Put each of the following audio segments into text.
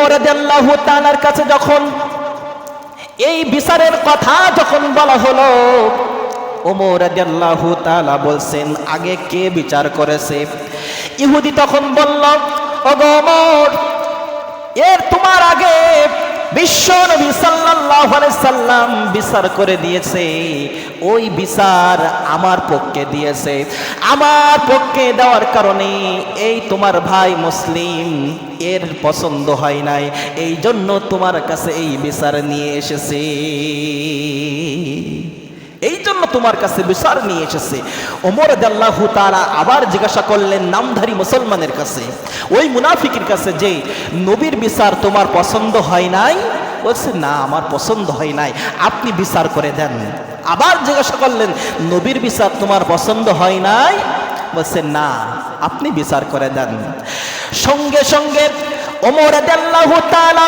ওমর রাদিয়াল্লাহু তাআলার কাছে যখন এই বিচারের কথা যখন বলা হলো, ওমর রাদিয়াল্লাহু তাআলা বলছেন, আগে কে বিচার করেছে? ইহুদি তখন বলল, ওগো ওমর, তোমার আগে বিশ্ব নবী সাল্লাল্লাহু আলাইহি সাল্লাম বিচার করে দিয়েছে, ওই বিচার আমার পক্ষে দিয়েছে। আমার পক্ষে দেওয়ার কারণে এই তোমার ভাই মুসলিম এর পছন্দ হয় নাই, এই জন্য তোমার কাছে এই বিচার নিয়ে এসেছে, এই জন্য তোমার কাছে বিচার নিয়ে এসেছে। ওমর রাদিয়াল্লাহু তাআলা আবার জিজ্ঞাসা করলেন নামধারী মুসলমানের কাছে, ওই মুনাফিকের কাছে, যে নবীর বিচার তোমার পছন্দ হয় নাই? বলছে, না, আমার পছন্দ হয় নাই, আপনি বিচার করে দেন। আবার জিজ্ঞাসা করলেন, নবীর বিচার তোমার পছন্দ হয় নাই? বলছে, না, আপনি বিচার করে দেন। সঙ্গে সঙ্গে ওমর রাদিয়াল্লাহু তাআলা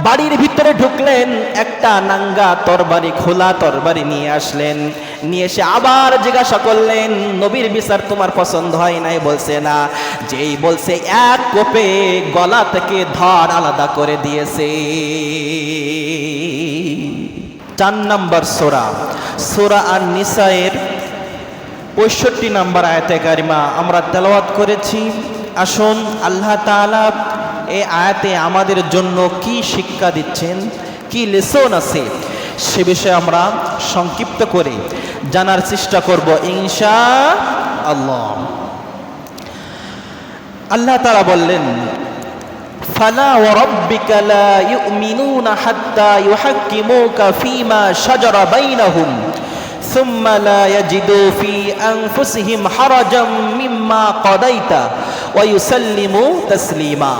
বাড়ির ভিতরে ঢুকলেন, একটা নাঙ্গা তরবারি, খোলা তরবারি নিয়ে আসলেন। নিয়ে এসে আবার জিজ্ঞাসা করলেন, নবীর বিচার তোমার পছন্দ হয় নাই? বলছে, না। যেই বলছে, এক কোপে গলা থেকে ধড় আলাদা করে দিয়েছে। 4 নম্বর সূরা, সূরা আন-নিসায়ের 65 নম্বর আয়াতে কারিমা আমরা তেলাওয়াত করেছি। আসুন আল্লাহ তাআলা এই আয়াতে আমাদের জন্য কি শিক্ষা দিচ্ছেন, কি লেসন আছে, সে বিষয়ে আমরা সংক্ষিপ্ত করে জানার চেষ্টা করব ইনশাআল্লাহ। আল্লাহ তাআলা বললেন, ফালা ওয়া রাব্বিকা লা ইউমিনুনা হাত্তা ইউহাক্কিমুকা ফীমা শাজারা বাইনাহুম সুম্মা লা ইয়াজিদু ফি আনফুসিহিম হারাজাম মিম্মা কাদাইতা ওয়া ইউসাল্লিমু তাসলিমা।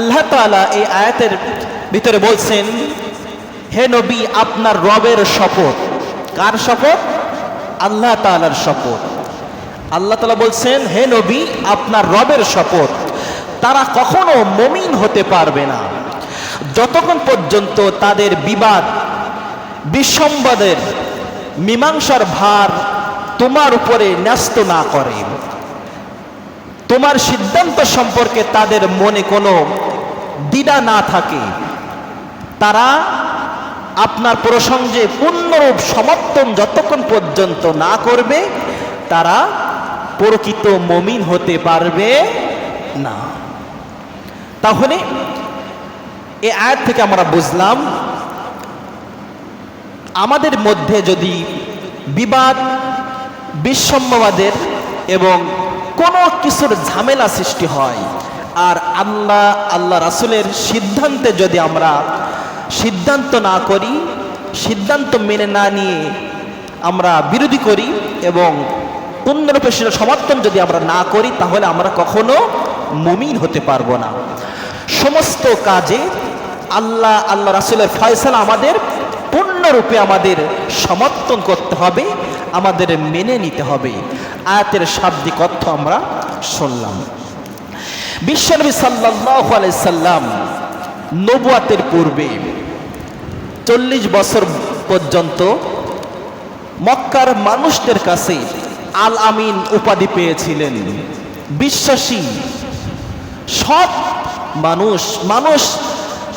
আল্লাহ তাআলা এই আয়াতের ভিতরে বলছেন, হে নবী, আপনার রবের শপথ। কার শপথ? আল্লাহ তাআলার শপথ। আল্লাহ তাআলা বলছেন, হে নবী, আপনার রবের শপথ, তারা কখনো মুমিন হতে পারবে না যতক্ষণ পর্যন্ত তাদের বিবাদ বিসম্বাদের মীমাংসার ভার তোমার উপরে ন্যস্ত না করে, তোমার সিদ্ধান্ত সম্পর্কে তাদের মনে কোনো দ্বিধা না থাকে, তারা আপনার প্রসঙ্গে পূর্ণরূপ সমর্থন যতক্ষণ পর্যন্ত না করবে, তারা প্রকৃত মুমিন হতে পারবে না। তাহলে এই আয়াত থেকে আমরা বুঝলাম, আমাদের মধ্যে যদি বিবাদ বিসম্বাদের এবং কোনো কিছুর ঝামেলা সৃষ্টি হয়, আর আল্লাহ রাসূলের সিদ্ধান্তে যদি আমরা সিদ্ধান্ত না করি, সিদ্ধান্ত মেনে না নিয়ে আমরা বিরোধী করি এবং পূর্ণরূপে সেটা সমর্থন যদি আমরা না করি, তাহলে আমরা কখনো মুমিন হতে পারবো না। সমস্ত কাজে আল্লাহ রাসূলের ফয়সালা আমাদের পূর্ণরূপে আমাদের সমর্থন করতে হবে, আমাদের মেনে নিতে হবে। আয়াতের শাব্দিক অর্থ আমরা শুনলাম। বিশ্বনবী সাল্লাল্লাহু আলাইহি সাল্লাম নবুয়াতের পূর্বে 40 বছর পর্যন্ত মক্কার মানুষদের কাছে আল আমিন উপাধি পেয়েছিলেন। বিশ্বাসী সৎ মানুষ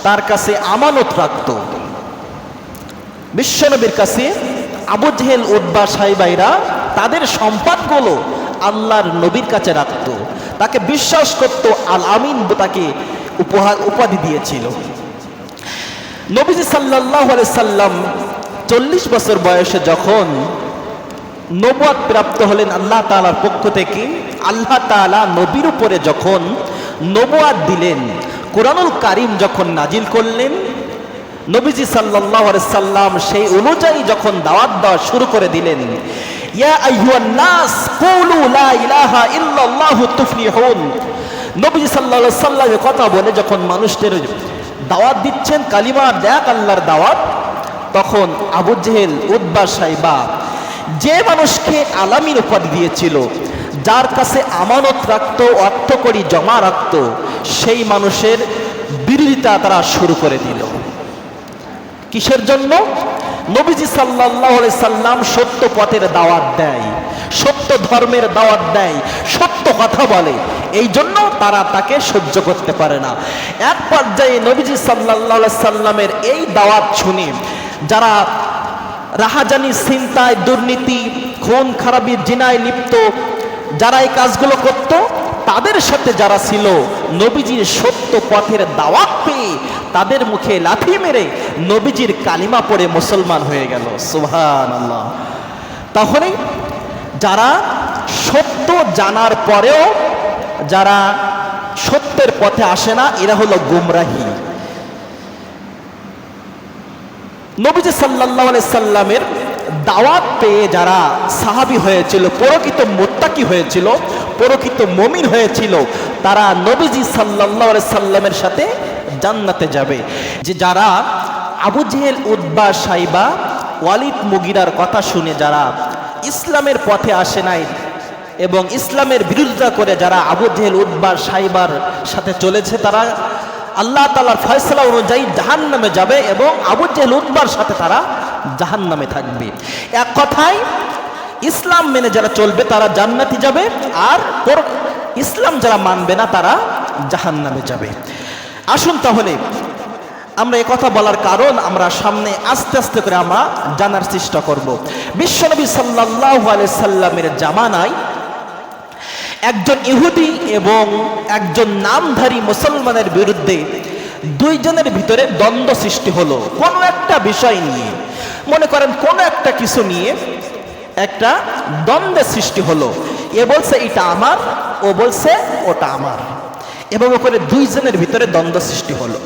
তার কাছে আমানত রাখত। বিশ্বনবীর কাছে আবু জেহেল, উতবা, সাইবাইরা তাদের সম্পদগুলো আল্লাহর নবীর কাছে রাখত, তাকে বিশ্বাস করত। আল আমিন তাকে উপাধি দিয়েছিল। নবীজি সাল্লাল্লাহু আলাইহি সাল্লাম 40 বছর বয়সে যখন নবুয়ত প্রাপ্ত হলেন আল্লাহ তাআলার পক্ষ থেকে, আল্লাহ তাআলা নবীর উপরে যখন নবুয়ত দিলেন, কুরআনুল কারীম যখন নাজিল করলেন, নবীজি সাল্লাল্লাহু আলাইহি সাল্লাম সেই অনুযায়ী যখন দাওয়াত দেওয়া শুরু করে দিলেন, ইয়া আইয়ুহান নাস কুলু লা ইলাহা ইল্লাল্লাহু তুফলিহুন। নবীজি সাল্লাল্লাহু আলাইহি সাল্লামের কথা বলে যখন মানুষদের দাওয়াত দিচ্ছেন, কালিমা দেখ আল্লাহর দাওয়াত, তখন আবু জেহেল, উতবা, সাইবা যে মানুষকে আলামিন উপাধি দিয়েছিল, যার কাছে আমানত রাখত, অর্থকড়ি জমা রাখত, সেই মানুষের বিরোধিতা তারা শুরু করে দিল। কিসের জন্য? নবীজি সাল্লাল্লাহু আলাইহি সাল্লাম সত্য পথের দাওয়াত দেয়, সত্য ধর্মের দাওয়াত দেয়, সত্য কথা বলে, এই জন্য তারা তাকে সহ্য করতে পারে না। এক পর্যায়ে নবীজি সাল্লাল্লাহু আলাইহি সাল্লামের এই দাওয়াত শুনে যারা রাহাজানি, ছিনতাই, দুর্নীতি, খুন খারাপি, জিনায় লিপ্ত, যারা এই কাজগুলো করত, তাদের সাথে যারা ছিল, নবীজির সত্য পথের দাওয়াত পেয়ে তাদের মুখে লাথি মেরে নবীজির কালিমা পড়ে মুসলমান হয়ে গেল। সুবহানাল্লাহ। তাহলে যারা সত্য জানার পরেও যারা সত্যের পথে আসে না, এরা হলো গুমরাহী। নবীজি সাল্লাল্লাহু আলাইহি সাল্লামের দাওয়াত পেয়ে যারা সাহাবী হয়েছিল, প্রকৃত মুত্তাকি হয়েছিল, প্রকৃত মুমিন হয়েছিল, তারা নবীজি সাল্লাল্লাহু আলাইহি সাল্লামের সাথে জান্নাতে যাবে। যে যারা আবু জেহেল, উতবা, সাইবা, ওয়ালিদ, মুগিরার কথা শুনে যারা ইসলামের পথে আসে নাই এবং ইসলামের বিরোধিতা করে যারা আবু জেহেল, উতবা, সাইবার সাথে চলেছে, তারা আল্লাহ তাআলার ফয়সালা অনুযায়ী জাহান্নামে যাবে এবং আবু জেহেল, উতবার সাথে তারা জাহান্নামে থাকবে। এক কথায় ইসলাম মেনে যারা চলবে তারা জান্নাতি যাবে, আর ইসলাম যারা মানবে না তারা জাহান্নামে যাবে। আসুন তাহলে আমরা এই কথা বলার কারণ আমরা সামনে আস্তে আস্তে করে আমরা জানার চেষ্টা করব। বিশ্বনবী সাল্লাল্লাহু আলাইহি সাল্লামের জামানায় একজন ইহুদি এবং একজন নামধারী মুসলমানের বিরুদ্ধে দুইজনের ভিতরে দ্বন্দ্ব সৃষ্টি হলো কোনো একটা বিষয় নিয়ে। মনে করেন কোনো একটা কিছু নিয়ে একটা দ্বন্দ্বের সৃষ্টি হলো, এ বলছে এটা আমার, ও বলছে ওটা আমার, এবং করে দুইজনের ভিতরে দ্বন্দ্ব সৃষ্টি হলো।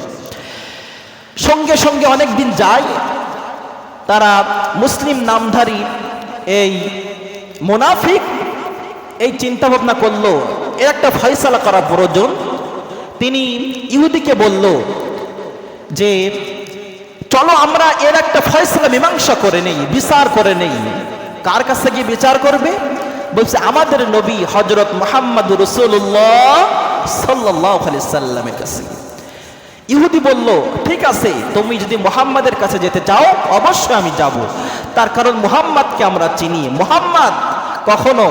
সঙ্গে সঙ্গে অনেক দিন যায়, তারা মুসলিম নামধারী এই মুনাফিক এই চিন্তা ভাবনা করলো এর একটা ফয়সালা করা প্রয়োজন। তিনি ইহুদিকে বলল যে চলো আমরা এর একটা ফয়সালা মীমাংসা করে নেই, বিচার করে নেই। কার কাছে গিয়ে বিচার করবে? বলছে আমাদের নবী হযরত মুহাম্মদুর রাসূলুল্লাহ সাল্লাল্লাহু আলাইহি সাল্লামের কাছে। ইহুদি বলল ঠিক আছে, তুমি যদি মুহাম্মাদের কাছে যেতে চাও অবশ্যই আমি যাব, তার কারণ মুহাম্মাদকে আমরা চিনি, মুহাম্মাদ কখনো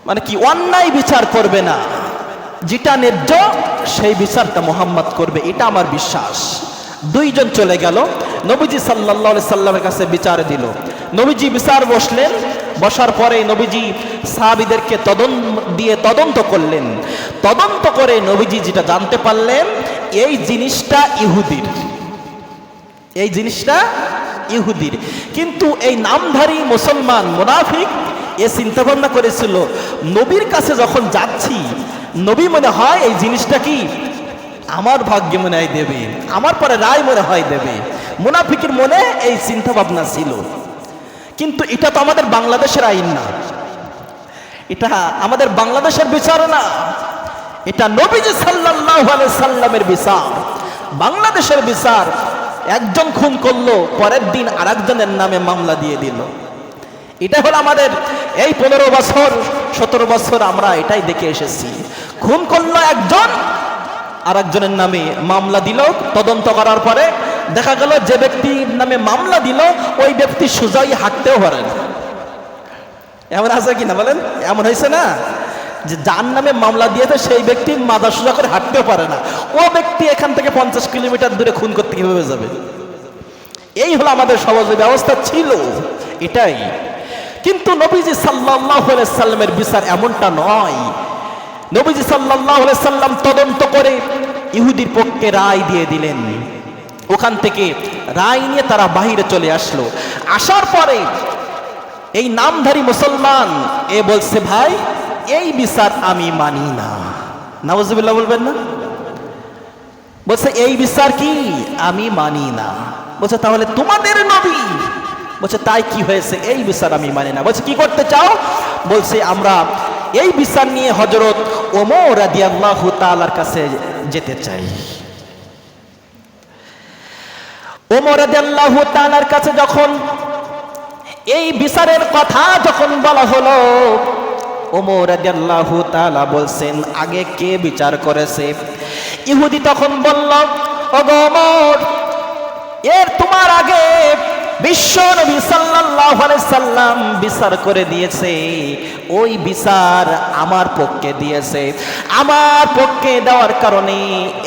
মানে কি অন্যায় বিচার করবে না, যেটা ন্যায্য সেই বিচারটা মুহাম্মদ করবে, এটা আমার বিশ্বাস। দুইজন চলে গেল, নবীজি সাল্লাল্লাহু আলাইহি সাল্লামের কাছে বিচার দিল। নবীজি বিচার বসলেন, বসার পরে নবীজি সাহাবীদেরকে তদন্ত করলেন। তদন্ত করে নবীজি যেটা জানতে পারলেন এই জিনিসটা ইহুদির, এই জিনিসটা ইহুদির। কিন্তু এই নামধারী মুসলমান মুনাফিক এ চিন্তা ভাবনা করেছিল নবীর কাছে যখন যাচ্ছি নবী মনে হয় এই জিনিসটা কি আমার ভাগ্যে মনে হয় দেবে, আমার পরে রায় মনে হয় দেবে। মুনাফিকের মনে এই চিন্তা ভাবনা ছিল। কিন্তু এটা তো আমাদের বাংলাদেশের আইন না, এটা আমাদের বাংলাদেশের বিচার না, এটা নবীজি সাল্লাল্লাহু আলাইহি সাল্লামের বিচার, বাংলাদেশের বিচার। একজন খুন করলো, পরের দিন আরেকজনের নামে মামলা দিয়ে দিল। এটা হলো আমাদের এই 15 বছর 17 বছর আমরা এটাই দেখে এসেছি। খুন করলো একজন, আরেকজনের নামে মামলা দিল। তদন্ত করার পরে দেখা গেল যে ব্যক্তির নামে মামলা দিল ওই ব্যক্তি সোজাই হাঁটতেও পারে না। এমন আছে কি না বলেন? এমন হয়েছে না যে যার নামে মামলা দিয়েছে সেই ব্যক্তি মাথা সোজা করে হাঁটতেও পারে না, ও ব্যক্তি এখান থেকে 50 কিলোমিটার দূরে খুন করতে কিভাবে যাবে? এই হলো আমাদের সমাজ ব্যবস্থা ছিল, এটাই। কিন্তু নবীজি সাল্লাল্লাহু আলাইহি সাল্লামের বিচার এমনটা নয়। নবীজি সাল্লাল্লাহু আলাইহি সাল্লাম তদন্ত করে ইহুদির পক্ষে রায় দিয়ে দিলেন। ওখান থেকে রায় নিয়ে তারা বাহিরে চলে আসলো। আসার পরে এই নামধারী মুসলমান এ বলছে ভাই এই বিচার আমি মানি না। নাউজুবিল্লাহ বলবেন না? বলছে এই বিচার কি আমি মানি না। বলছে তাহলে তোমাদের নবী? বলছে তাই কি হয়েছে? এই বিচার আমি মানি না। বলছে কি করতে চাও? বলছে আমরা এই বিচার নিয়ে হযরত ওমর রাদিয়াল্লাহু তাআলার কাছে যেতে চাই। ওমর রাদিয়াল্লাহু তাআলার কাছে যখন এই বিচারের কথা যখন বলা হলো, ওমর রাদিয়াল্লাহু তাআলা বলছেন আগে কে বিচার করেছে? ইহুদি তখন বলল ওগো ওমর, তোমার আগে বিশ্ব নবী সাল্লাল্লাহু আলাইহি সাল্লাম বিচার করে দিয়েছে, ওই বিচার আমার পক্ষে দিয়েছে। আমার পক্ষে দেওয়ার কারণে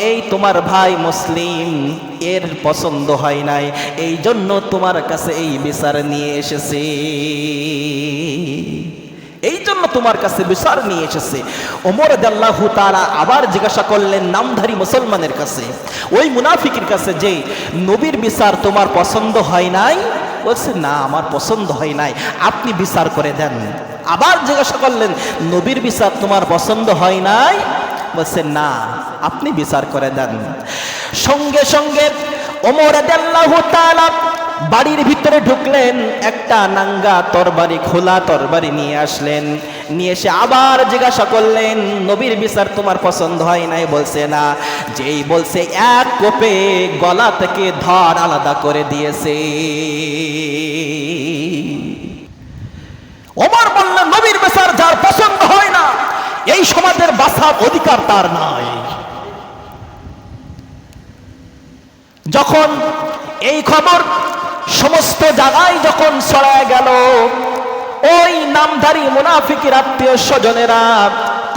এই তোমার ভাই মুসলিম এর পছন্দ হয় নাই, এই জন্য তোমার কাছে এই বিচার নিয়ে এসেছে, এই জন্য তোমার কাছে বিচার নিয়ে এসেছে। ওমর রাদিয়াল্লাহু তাআলা আবার জিজ্ঞাসা করলেন নামধারী মুসলমানের কাছে, ওই মুনাফিকের কাছে, যে নবীর বিচার তোমার পছন্দ হয় নাই? বলছে না, আমার পছন্দ হয় নাই, আপনি বিচার করে দেন। আবার জিজ্ঞাসা করলেন নবীর বিচার তোমার পছন্দ হয় নাই? বলছে না, আপনি বিচার করে দেন। সঙ্গে সঙ্গে ওমর রাদিয়াল্লাহু তাআলা বাড়ির ভিতরে ঢুকলেন, একটা নাঙ্গা তরবারি, খোলা তরবারি নিয়ে আসলেন। নিয়ে এসে আবার জিজ্ঞাসা করলেন নবীর বিচার তোমার পছন্দ হয় নাই? বলছে না। যেই বলছে এক কোপে গলা থেকে ধর আলাদা করে দিয়েছে। ওমর বললেন নবীর বিচার যার পছন্দ হয় না, এই সমাজের বাঁচার অধিকার তার নাই। যখন এই খবর সমস্ত জায়গায় যখন ছড়ায় গেল, ওই নামধারী মুনাফিকের আত্মীয় স্বজনেরা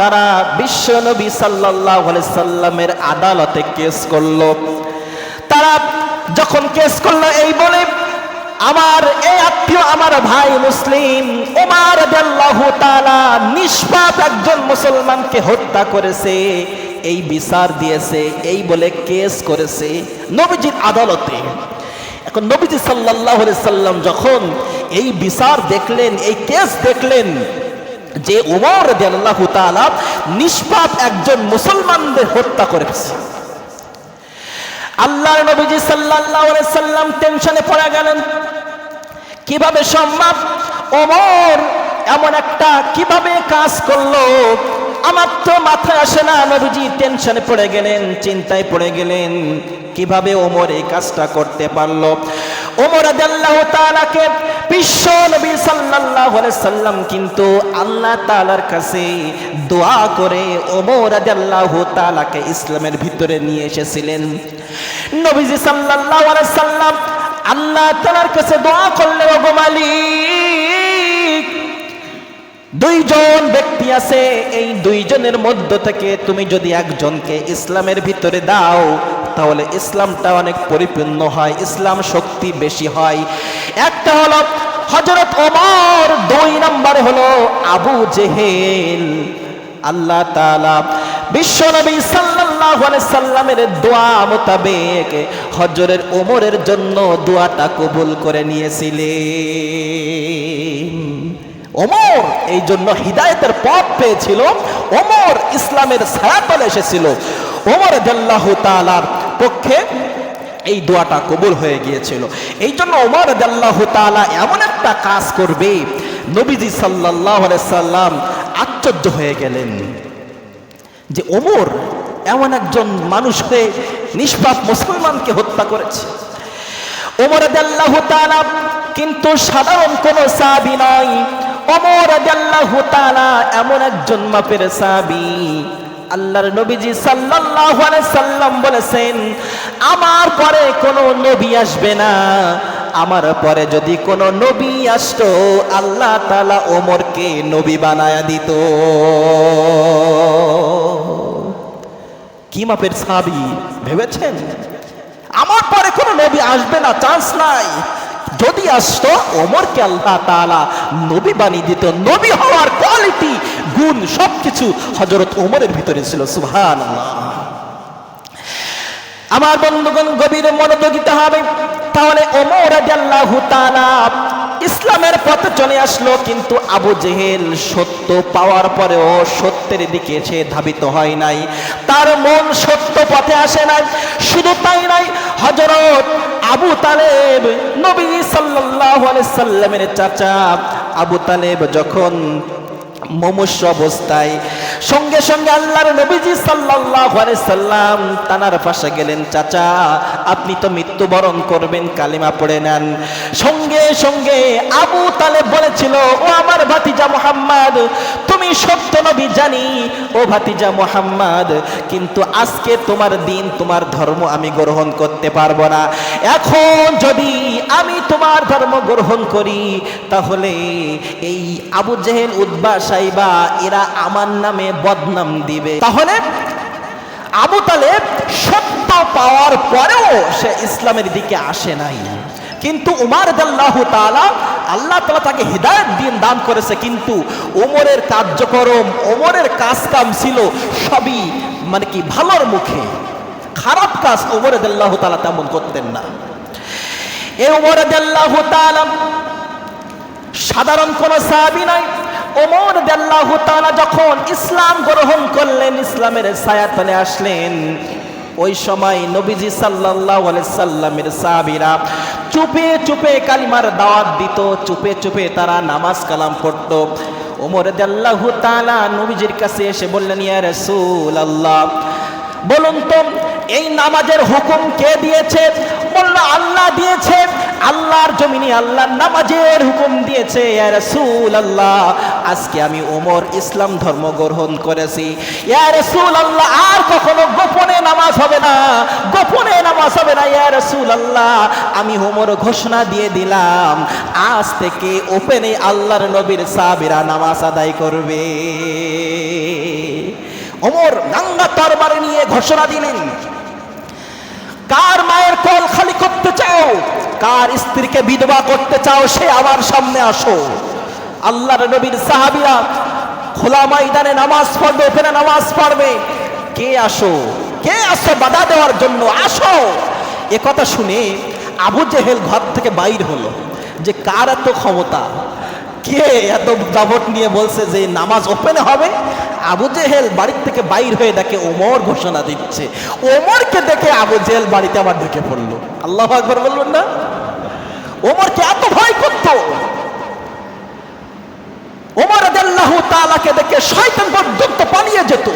তারা বিশ্ব নবী সাল্লাল্লাহু আলাইহি সাল্লামের আদালতে কেস করলো। তারা যখন কেস করলো এই বলে, আমার এই আত্মীয়, আমার ভাই মুসলিম ওমর রাদিয়াল্লাহু তাআলা নিষ্পাপ একজন মুসলমানকে হত্যা করেছে, এই বিচার দিয়েছে, এই বলে কেস করেছে নবীজির আদালতে। এখন নবীজি সাল্লাল্লাহু আলাইহি সাল্লাম যখন এই বিচার দেখলেন, এই কেস দেখলেন যে ওমর রাদিয়াল্লাহু তাআলা নিষ্পাপ একজন মুসলমানদের হত্যা করেছে, আল্লাহর নবীজি সাল্লাল্লাহু আলাইহি সাল্লাম টেনশনে পড়ে গেলেন। কিভাবে সম্ভব ওমর এমন একটা কিভাবে কাজ করলো, আমার তো মাথায় আসে না। নবীজি টেনশনে পড়ে গেলেন, চিন্তায় পড়ে গেলেন, কিভাবে ওমর এই কাজটা করতে পারলো। ওমর রাদিয়াল্লাহু তাআলাকে বিশ্ব নবী সাল্লাল্লাহু আলাইহি সাল্লাম কিন্তু আল্লাহ তাআলার কাছে দোয়া করে ওমর রাদিয়াল্লাহু তাআলাকে ইসলামের ভিতরে নিয়ে এসেছিলেন। নবীজি সাল্লাল্লাহু আলাইহি সাল্লাম আল্লাহ তাআলার কাছে দোয়া করলেন, ওগো মালিক, দুইজন ব্যক্তি আছে, এই দুইজনের মধ্য থেকে তুমি যদি একজনকে ইসলামের ভিতরে দাও তাহলে ইসলামটা অনেক পরিপূর্ণ হয়, ইসলাম শক্তি বেশি হয়। একটা হলো হযরত ওমর, দুই নম্বরে হলো আবু জেহেল। আল্লাহ তাআলা বিশ্বনবী সাল্লাল্লাহু আলাইহি সাল্লামের দোয়া মোতাবেক হযরত ওমরের জন্য দোয়াটা কবুল করে নিয়েছিলেন। ওমর এই জন্য হিদায়াতের পথ পেয়েছিল, ওমর ইসলামের ছায়াতলে এসেছিল, ওমর রাদিয়াল্লাহু তাআলার পক্ষে এই দোয়াটা কবুল হয়ে গিয়েছিল। এই জন্য ওমর রাদিয়াল্লাহু তাআলা এমন একটা কাজ করবে, নবীজি সাল্লাল্লাহু আলাইহি সাল্লাম আশ্চর্য হয়ে গেলেন যে ওমর এমন একজন মানুষ হয়ে নিষ্পাপ মুসলমানকে হত্যা করেছে। ওমর রাদিয়াল্লাহু তাআলা কিন্তু সাধারণ কোন সাহাবী নয়, ওমর রাদিয়াল্লাহু তাআলা এমন একজন মাপের সাহাবী। আল্লাহর নবীজি সাল্লাল্লাহু আলাইহি সাল্লাম বলেছেন, আমার পরে কোন নবী আসবে না, আমার পরে যদি কোন নবী আসতো আল্লাহ তাআলা ওমরকে নবী বানায়া দিত। কি মাপের সাহাবী ভেবেছেন? আমার পরে কোন নবী আসবে না, চান্স নাই, যদি আসতো ওমরকে আল্লাহ তাআলা নবী বানিয়ে দিত। নবী হওয়ার কোয়ালিটি, গুণ সবকিছু হযরত ওমরের ভিতরে ছিল। সুবহানাল্লাহ। আমার বন্ধুগণ, গভীর মনোযোগ দিতে হবে। তাহলে ওমর রাদিয়াল্লাহু তাআলা ইসলামের পথে চলে আসলো, কিন্তু আবু জেহেল সত্য পাওয়ার পরেও সত্যের দিকে সে ধাবিত হয় নাই, তার মন সত্য পথে আসে নাই। শুধু তাই নাই, হযরত আবু তালেব, নবী সাল্লাল্লাহু আলাইহি সাল্লামের চাচা আবু তালেব যখন মুমূর্ষ অবস্থায় সঙ্গে সঙ্গে আল্লাহর নবীজি সাল্লাল্লাহু আলাইহি সাল্লাম তানার পাশে গেলেন। চাচা, আপনি তো মৃত্যুবরণ করবেন, কালিমা পড়ে নেন। সঙ্গে সঙ্গে আবু তালেব বলেছিল, ও আমার ভাতিজা মুহাম্মদ, তুমি সত্য নবী জানি ও ভাতিজা মুহাম্মদ, কিন্তু আজকে তোমার দিন, তোমার ধর্ম আমি গ্রহণ করতে পারবো না। এখন যদি আমি তোমার ধর্ম গ্রহণ করি তাহলে এই আবু জেহেল, উতবা, সাইবা এরা আমার নামে বদনাম দিবে। তাহলে আবু তালেব সত্য পাওয়ার পরেও সে ইসলামের দিকে আসে নাই। কিন্তু উমর রাদিয়াল্লাহু তাআলা, আল্লাহ তাআলা তাকে হিদায়াত দিন দান করেছে, কিন্তু ওমরের কার্যক্রম, ওমরের কাজ কাম ছিল সবই মানে কি ভালোর মুখে। খারাপ কাজ ওমর রাদিয়াল্লাহু তাআলা তেমন করতেন না। এই ওমর রাদিয়াল্লাহু তাআলা সাধারণ কোন সাহাবী নয়। ওমর রাদিয়াল্লাহু তাআলা যখন ইসলাম গ্রহণ করলেন, ইসলামের ছায়াতলে আসলেন, ওই সময় নবীজি সাল্লাল্লাহু আলাইহি সাল্লামের সাহাবীরা চুপে চুপে কালিমার দাওয়াত দিত, চুপে চুপে তারা নামাজ কালাম পড়তো। ওমর রাদিয়াল্লাহু তাআলা নবীজির কাছে এসে বললেন, ইয়া রাসূলুল্লাহ, বলুন তো এই নামাজের হুকুম কে দিয়েছে? বলল, আল্লাহ দিয়েছে। আল্লাহর জমিনে আল্লাহর নামাজের হুকুম দিয়েছে। ইয়া রাসূলুল্লাহ, আজকে আমি ওমর ইসলাম ধর্ম গ্রহণ করেছি। ইয়া রাসূলুল্লাহ, আর কখনো গোপনে নামাজ হবে না, গোপনে নামাজ হবে না। ইয়া রাসূলুল্লাহ, আমি ওমর ঘোষণা দিয়ে দিলাম, আজ থেকে ওপেনে আল্লাহর নবীর সাহাবীরা নামাজ আদায় করবে। ওমর নাঙ্গা তরবারি নিয়ে ঘোষণা দিলেন, কার মায়ের কোল খালি করতে চাও, কার স্ত্রীকে বিধবা করতে চাও, সে আমার সামনে আসো। আল্লাহর নবীর সাহাবীরা খোলা ময়দানে নামাজ পড়বে, ওখানে নামাজ পড়বে। কে আসো, কে আসো বাধা দেওয়ার জন্য, আসো। এ কথা শুনে আবু জেহেল ঘর থেকে বাইর হলো, যে কার এত ক্ষমতা, কে এত দাবট নিয়ে বলছে যে নামাজ ওপেনে হবে। আবু জেহেল বাড়ির থেকে বাইর হয়ে দেখে ওমর ঘোষণা দিচ্ছে। ওমরকে দেখে আবু জেহেল বাড়িতে আবার ঢুকে পড়লো। আল্লাহু আকবার বলবেন না? ওমরকে এত ভয় করত। ওমর রাদিয়াল্লাহু তাআলাকে দেখে শয়তান পর্যন্ত পালিয়ে যেত।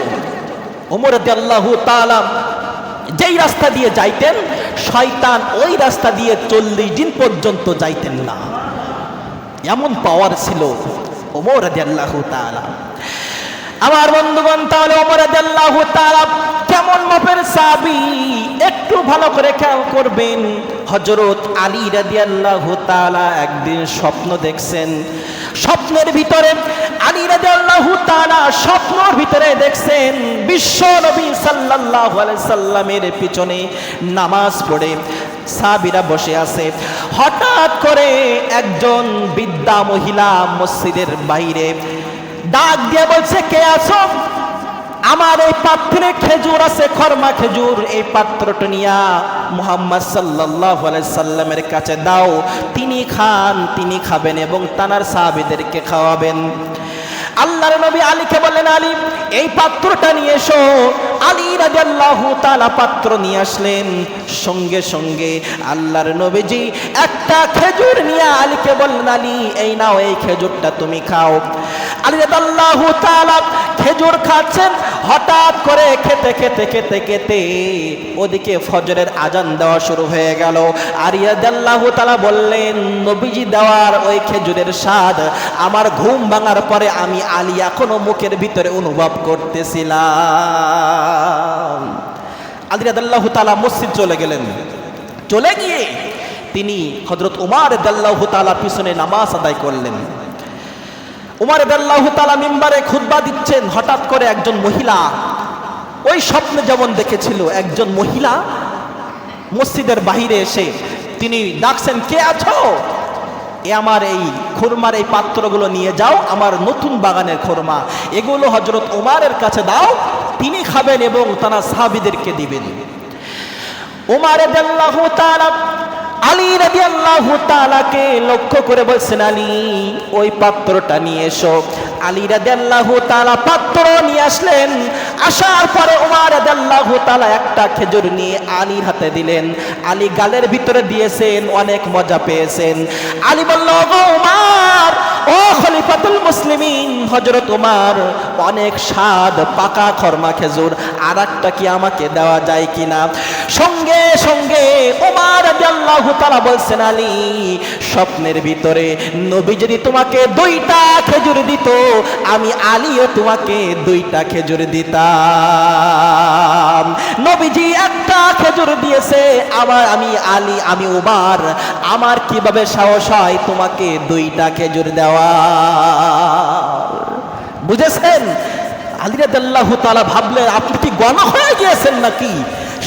ওমর রাদিয়াল্লাহু তাআলা যেই রাস্তা দিয়ে যাইতেন, শয়তান ওই রাস্তা দিয়ে 40 দিন পর্যন্ত যাইতেন না। এমন পাওয়ার ছিল ওমর রাদিয়াল্লাহু তাআলা। আমার বন্ধুগণ, তাহলে ওমর রাদিয়াল্লাহু তাআলা কেমন মাপের সাহাবী একটু ভালো করে খেয়াল করবেন। হযরত আলী রাদিয়াল্লাহু তাআলা একদিন স্বপ্ন দেখছেন। স্বপ্নের ভিতরে আলী রাদিয়াল্লাহু তাআলা স্বপ্নের ভিতরে দেখছেন বিশ্ব নবী সাল্লাল্লাহু আলাইহি সাল্লামের পিছনে নামাজ পড়ে সাহাবীরা বসে আছে। হঠাৎ করে একজন বৃদ্ধা মহিলা মসজিদের বাইরে ডাক দিয়ে বলছে, কে আছো? আমার এই পাত্রে খেজুর আছে, খরমা খেজুর, এই পাত্রটা নিয়া মুহাম্মদ সাল্লাল্লাহু আলাইহি সাল্লামের কাছে দাও, তিনি খান, তিনি খাবেন এবং তানার সাহাবীদেরকে খাওয়াবেন। আল্লাহর নবী আলীকে বললেন, আলী এই পাত্রটা নিয়ে এসো। আলী রাদিয়াল্লাহু তাআলা পাত্র নিয়ে আসলেন। সঙ্গে সঙ্গে আল্লাহর নবীজি একটা খেজুর নিয়ে আলীকে বললেন, আলী এই নাও, এই খেজুরটা তুমি খাও। আলী রাদিয়াল্লাহু তাআলা খেজুর খাচ্ছেন। হঠাৎ করে খেতে খেতে খেতে খেতে ওদিকে ফজরের আজান দেওয়া শুরু হয়ে গেল। আলী রাদিয়াল্লাহু তাআলা বললেন, নবীজি দেওয়ার ওই খেজুরের স্বাদ আমার ঘুম ভাঙার পরে আমি আলী এখনো মুখের ভিতরে অনুভব করতেছিলাম। আলী রাদিয়াল্লাহু তাআলা মসজিদ চলে গেলেন। চলে গিয়ে তিনি হযরত ওমর রাদিয়াল্লাহু তাআলার পিছনে নামাজ আদায় করলেন। ওমর রাদিয়াল্লাহু তাআলা মিম্বারে খুতবা দিচ্ছেন। হঠাৎ করে একজন মহিলা, ওই স্বপ্নে যেমন দেখেছিল, একজন মহিলা মসজিদের বাহিরে এসে তিনি ডাকছেন, কে আছো? এ আমার এই খুরমার এই পাত্রগুলো নিয়ে যাও, আমার নতুন বাগানের খুরমা, এগুলো হযরত ওমরের কাছে দাও, তিনি খাবেন এবং তারা সাহাবীদেরকে দিবেন। ওমর রাদিয়াল্লাহু তাআলা আলী রাদিয়াল্লাহু তাআলাকে লক্ষ্য করে বলছেন, আলী ওই পাত্রটা নিয়ে এসো। আলী রাদিয়াল্লাহু তাআলা পাত্র নিয়ে আসলেন। আসার পরে ওমর রাদিয়াল্লাহু তাআলা একটা খেজুর নিয়ে আলীর হাতে দিলেন। আলী গালের ভিতরে দিয়েছেন, অনেক মজা পেয়েছেন। আলী বলল, ও ওমর, ও ও খলিফাতুল মুসলিমিন হযরত ওমর, অনেক স্বাদ পাকা খরমা খেজুর, আর একটা কি আমাকে দেওয়া যায় কিনা? সঙ্গে সঙ্গে ওমর রাদিয়াল্লাহু তাআলা বলছেন, আলী, স্বপ্নের ভিতরে নবী যদি তোমাকে 2টা খেজুর দিত, আমি আলীও তোমাকে 2টা খেজুর দিতাম। নবীজি একটা খেজুর দিয়েছে, আমি আলী, আমি ওমর, আমার কিভাবে সাহস হয় তোমাকে 2টা খেজুর দেওয়া? বুঝেছেন? আলী রাদিয়াল্লাহু তাআলা ভাবলেন, আপনি কি গণা হয়ে গিয়েছেন নাকি?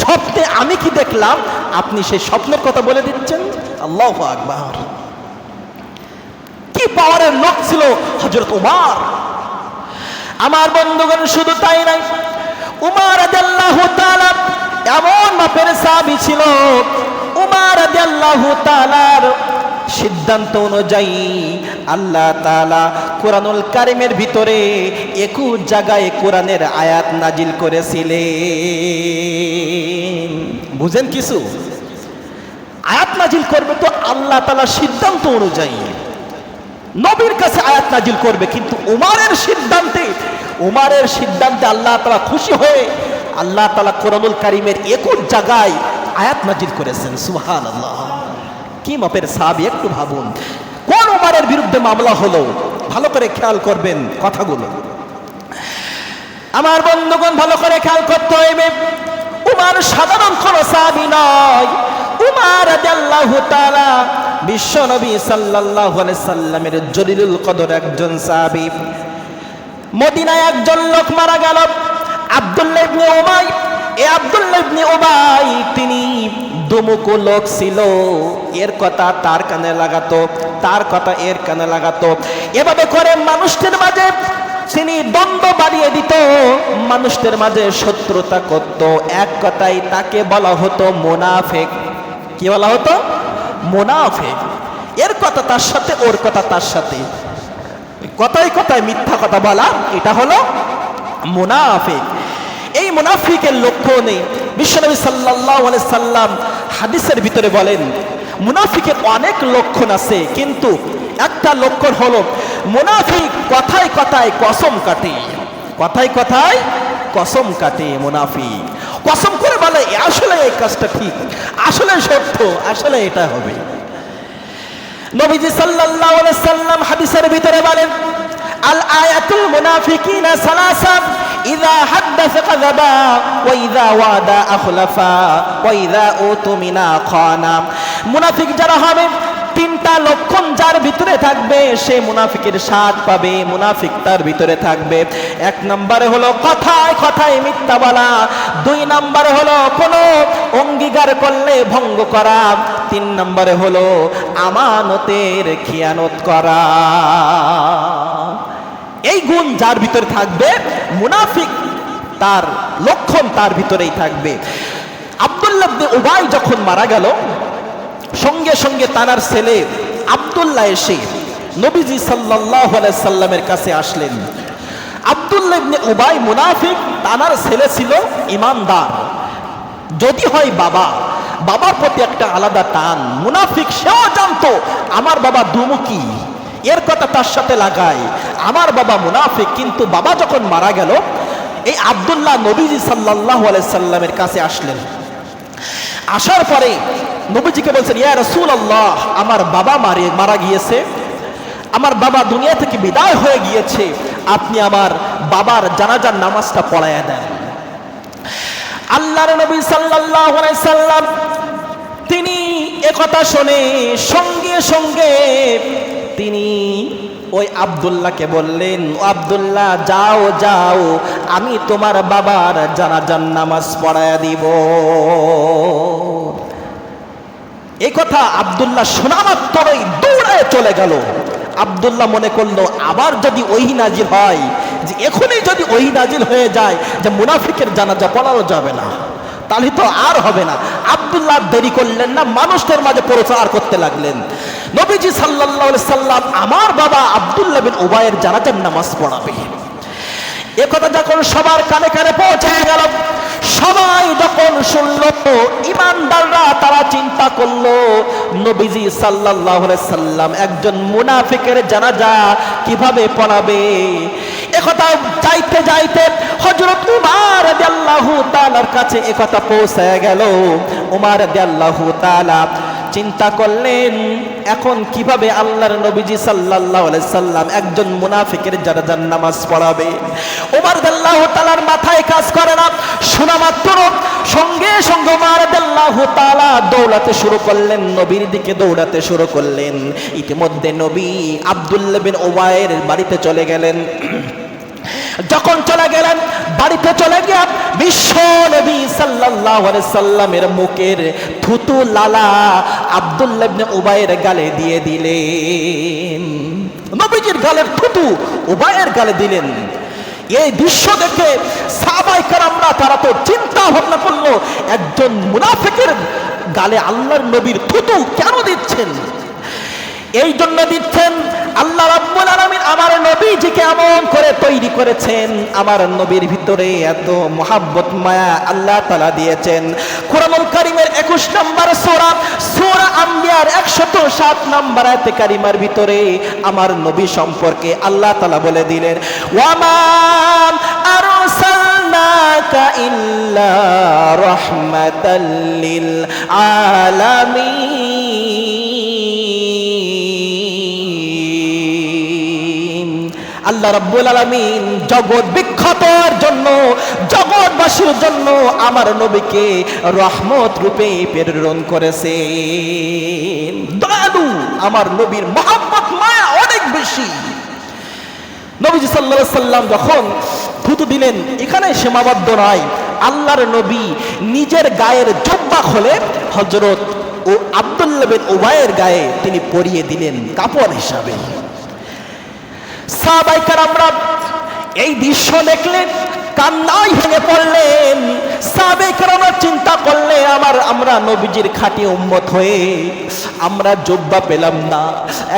স্বপ্নে আমি কি দেখলাম, আপনি সেই স্বপ্নের কথা বলে দিচ্ছেন? আল্লাহু আকবার! কি পাওয়ারের লোক ছিল হযরত ওমর। আমার বন্ধুগণ, শুধু তাই নয়, ওমর রাদিয়াল্লাহু তাআলা এমন মাপের সাহাবী ছিল, ওমর রাদিয়াল্লাহু তাআলার সিদ্ধান্ত অনুযায়ী আল্লাহ তাআলা কোরআনুল কারীমের ভিতরে 21 জায়গায় কোরআনের আয়াত নাজিল করেছিলেন। বুঝেন কিছু? আয়াত নাজিল করবে তো আল্লাহ তাআলার সিদ্ধান্ত অনুযায়ী, নবীর কাছে আয়াত নাজিল করবে, কিন্তু ওমরের সিদ্ধান্তে আল্লাহ তাআলা খুশি হয়ে আল্লাহ তাআলা কোরআনুল কারীমের 21 জায়গায় আয়াত নাজিল করেছেন। সুবহানাল্লাহ! কি মাপের সাহাবী, একটু ভাবুন। কোন ওমরের বিরুদ্ধে মামলা হলো? ভালো করে খেয়াল করবেন কথাগুলো। আমার বন্ধুগণ, ভালো করে খেয়াল করতে হবে, ওমর সাধারণ কোন সাহাবী নয়। ওমর রাদিয়াল্লাহু তাআলা বিশ্বনবী সাল্লাল্লাহু আলাইহি সাল্লামের জলিলুল কদর একজন সাহাবী। মদিনায় একজন লোক মারা গেল, আব্দুল্লাহ ইবনে উবাই। এই আব্দুল্লাহ ইবনে উবাই তিনি দুমুখো লোক ছিল, এর কথা তার কানে লাগাতো, তার কথা এর কানে লাগাতো, এভাবে করে মানুষদের মাঝে তিনি দ্বন্দ্ব বাড়িয়ে দিত, মানুষদের মাঝে শত্রুতা করত। এক কথায় তাকে বলা হতো মুনাফিক। কি বলা হতো? মুনাফিক। এর কথা তার সাথে, ওর কথা তার সাথে, কথায় কথায় মিথ্যা কথা বলা, এটা হলো মুনাফিক। এই মুনাফিকের লক্ষণে বিশ্বনবী সাল্লাল্লাহু আলাইহি সাল্লাম হাদিসের ভিতরে বলেন, মুনাফিকের অনেক লক্ষণ আছে, কিন্তু একটা লক্ষণ হলো মুনাফিক কথায় কথায় কসম কাটে। কথায় কথায় কসম কাটে মুনাফিক। কসম করে বলে, আসলে এই কাজটা ঠিক, আসলে সত্য, আসলে এটা হবে। নবীজি সাল্লাল্লাহু আলাইহি সাল্লাম হাদিসের ভিতরে বলেন, আল আয়াতুল মুনাফিকিনা সালাসা, ইযা হাদাসা কাযাবা, ওয়া ইযা ওয়াদা আখলাফা, ওয়া ইযা উতুমিনা খানা। মুনাফিক যারা হবে, 3টা লক্ষণ যার ভিতরে থাকবে, সে মুনাফিকের স্বাদ পাবে, মুনাফিক তার ভিতরে থাকবে। 1 নম্বরে হলো কথায় কথায় মিথ্যা বলা, 2 নম্বরে হলো কোনো অঙ্গীকার করলে ভঙ্গ করা, 3 নম্বরে হলো আমানতের খিয়ানত করা। এই গুণ যার ভিতরে থাকবে, মুনাফিক তার লক্ষণ তার ভিতরেই থাকবে। আব্দুল্লাহ ইবনে উবাই যখন মারা গেল, সঙ্গে সঙ্গে তার ছেলে আব্দুল্লাহ এসে নবীজি সাল্লাল্লাহু আলাইহি সাল্লামের কাছে আসলেন। আব্দুল্লাহ ইবনে উবাই মুনাফিক, তার ছেলে ছিল ঈমানদার। যদি হয় বাবার প্রতি একটা আলাদা টান। মুনাফিক সেও জানতো আমার বাবা দুমুখী, এর কথা তার সাথে লাগায়, আমার বাবা মুনাফিক। কিন্তু বাবা যখন মারা গেল, এই আব্দুল্লাহ নবীজি সাল্লাল্লাহু আলাইহি সাল্লামের কাছে আসলেন। আসার পরে নবীজিকে বলছেন, ইয়া রাসূলুল্লাহ, আমার বাবা মারা গিয়েছে, আমার বাবা দুনিয়া থেকে বিদায় হয়ে গিয়েছে, আপনি আমার বাবার জানাজার নামাজটা পড়ায়া দেন। আল্লাহর নবী সাল্লাল্লাহু আলাইহি সাল্লাম তিনি একথা শুনে সঙ্গে সঙ্গে তিনি ওই আব্দুল্লাহকে বললেন, ও আব্দুল্লাহ, যাও যাও, আমি তোমার বাবার জানাজার নামাজ পড়ায়া দিব। এই কথা আব্দুল্লাহ শোনা মাত্রই দৌড়ায় চলে গেল। আব্দুল্লাহ মনে করলো, আবার যদি ওহী নাজিল হয়, যে এখনই যদি ওহী নাজিল হয়ে যায় যে মুনাফিকের জানাজা পড়ানো যাবে না, তাহলে তো আর হবে না। আব্দুল্লাহ দেরি করলেন না, মানুষদের মাঝে প্রচার করতে লাগলেন, নবীজি সাল্লাল্লাহু আলাইহি সাল্লাম আমার বাবা আব্দুল্লাহ বিন উবাইয়ের জানাজার নামাজ পড়াবে। এ কথা যখন সবার কানে কানে পৌঁছে গেল, সবাই যখন শুনল, ইমানদাররা তারা চিন্তা করলো নবীজি সাল্লাল্লাহু আলাইহি সাল্লাম একজন মুনাফিকের জানাজা কিভাবে পড়াবে। একথা যাইতে যাইতে হযরত উমর রাদিয়াল্লাহু তাআলার কাছে একথা পৌঁছায় গেল। উমর রাদিয়াল্লাহু তাআলা চিন্তা করলেন এখন কিভাবে আল্লাহর নবীজি সাল্লাল্লাহু আলাইহি সাল্লাম একজন মুনাফিকের জানাজার নামাজ পড়াবে। ওমর রাদিয়াল্লাহু তাআলার মাথায় কাজ করে না, শোনা মাত্র সঙ্গে সঙ্গে ওমর রাদিয়াল্লাহু তাআলা দৌড়াতে শুরু করলেন, নবীর দিকে দৌড়াতে শুরু করলেন। ইতিমধ্যে নবী আব্দুল্লাহ বিন উবাইয়ের বাড়িতে চলে গেলেন। যখন চলে গেলেন বাড়িতে চলে গিয়ে বিশ্ব নবী সাল্লাল্লাহু আলাইহি সাল্লামের মুখের থুতু লালা আব্দুল্লাহ ইবনে উবাইয়ের গালে দিয়ে দিলেন। নবীজির গালের থুতু উবাইয়ের গালে দিলেন। এই দৃশ্য দেখে সাহাবায়ে কেরামরা তারা তো চিন্তা ভাবনা করলো একজন মুনাফিকের গালে আল্লাহর নবীর থুতু কেন দিচ্ছেন। এই জন্য দিচ্ছেন আল্লাহ রাব্বুল আলামিন আমার নবীজিকে এমন করে তৈরি করেছেন, আমার নবীর ভিতরে এত মহব্বত মায়া আল্লাহ তাআলা দিয়েছেন। কোরআনুল কারীমের 21 নম্বর সূরা আম্বিয়ার 107 নম্বর আয়াতে কারিমার ভিতরে আমার নবী সম্পর্কে আল্লাহ তাআলা বলে দিলেন ওয়া মা আরসালনাকা ইল্লা রাহমাতাল লিল আলামিন। আল্লাহ রাব্বুল আলামিন জগৎ বিখ্যাতের জন্য, জগৎবাসীর জন্য আমার নবীকে রহমত রূপে প্রেরণ করেছেন। দয়ালু আমার নবীর মহব্বত মায়া অনেক বেশি। নবীজি সাল্লাল্লাহু আলাইহি সাল্লাম যখন থুতু দিলেন এখানে সীমাবদ্ধ নয়, আল্লাহর নবী নিজের গায়ের জুব্বা খুলে হযরত ও আব্দুল্লাহ বিন উবাইয়ের গায়ে তিনি পরিয়ে দিলেন কাপড় হিসাবে। সাহাবায়ে কেরামরা এই দৃশ্য দেখলেন, কান্নায় ভেঙে পড়লেন। সাহাবায়ে কেরামরা চিন্তা করলেন আমরা নবীজির খাঁটি উম্মত হয়ে আমরা জুব্বা পেলাম না।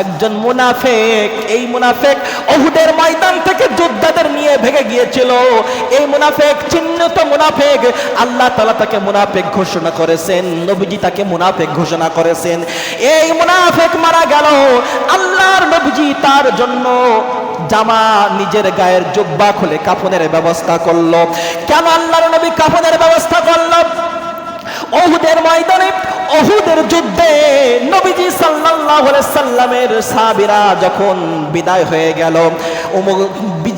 একজন মুনাফিক, এই মুনাফিক উহুদের ময়দান থেকে যোদ্ধাদের নিয়ে ভেগে গিয়েছিল। এই মুনাফিক চিহ্নিত মুনাফিক, আল্লাহ তাআলা তাকে মুনাফিক ঘোষণা করেছেন, নবীজি তাকে মুনাফিক ঘোষণা করেছেন। এই মুনাফিক মারা গেল, আল্লাহর নবীজি তার জন্য জামা নিজের গায়ের জুব্বা খুলে কাফনের ব্যবস্থা করলো। কেন আল্লাহর নবী কাফনের ব্যবস্থা করলো? উহুদের ময়দানে, উহুদের যুদ্ধে নবীজি সাল্লাল্লাহু আলাইহি সাল্লামের সাহাবীরা যখন বিদায় হয়ে গেল,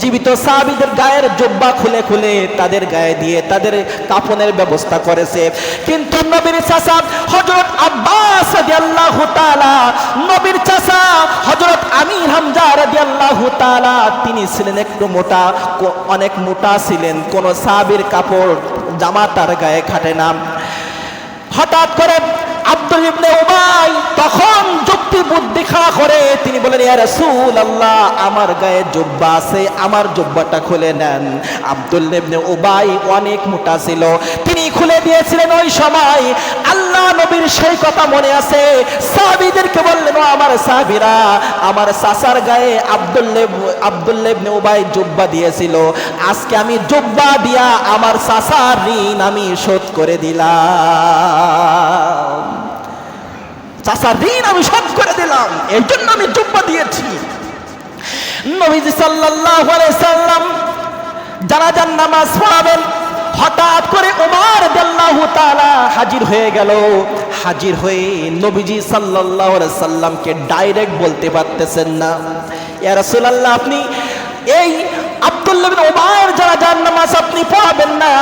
জীবিত সাহাবীদের গায়ের জুব্বা খুলে খুলে তাদের গায়ে দিয়ে তাদের কাফনের ব্যবস্থা করেছে। কিন্তু নবীর চাচা হযরত আব্বাস রাদিয়াল্লাহু তাআলা, নবীর চাচা হযরত আমির হামজা রাদিয়াল্লাহু তাআলা, তিনি ছিলেন একটু মোটা, অনেক মোটা ছিলেন। কোন সাহাবীর কাপড় জামা তার গায়ে খাটে না। হঠাৎ করে আব্দুল্লাহ ইবনে উবাই তখন যুক্তি বুদ্ধি খাড়া করে তিনি বলেন ইয়া রাসূলুল্লাহ আমার গায়ে জুব্বা আছে, আমার জুব্বাটা খুলে নেন। আব্দুল্লাহ ইবনে উবাই অনেক মোটা ছিল, তিনি খুলে দিয়েছিলেন। ওই সময় আল্লাহ নবীর সেই কথা মনে আছে, সাহাবীদেরকে বললেন ও আমার সাহাবীরা, আমার চাচার গায়ে আব্দুল্লাহ ইবনে উবাই জুব্বা দিয়েছিল, আজকে আমি জুব্বা দিয়া আমার চাচার ঋণ আমি শোধ করে দিলাম। চাচার ঋণ আমি শোধ করে দিলাম, এই জন্য আমি জুব্বা দিয়েছি। নবীজি সাল্লাল্লাহু আলাইহি সাল্লাম জানাজার নামাজ পড়াবেন, হঠাৎ করে ওমর রাদিয়াল্লাহু তাআলা হাজির হয়ে গেল। হাজির হয়ে নবীজি সাল্লাল্লাহু আলাইহি সাল্লামকে ডাইরেক্ট বলতে পারতেছেন না, ইয়া রাসূলুল্লাহ আপনি এই আব্দুল্লাহ বিন উবাইয়ের জানাজার নামাজ আপনি পড়াবেন না।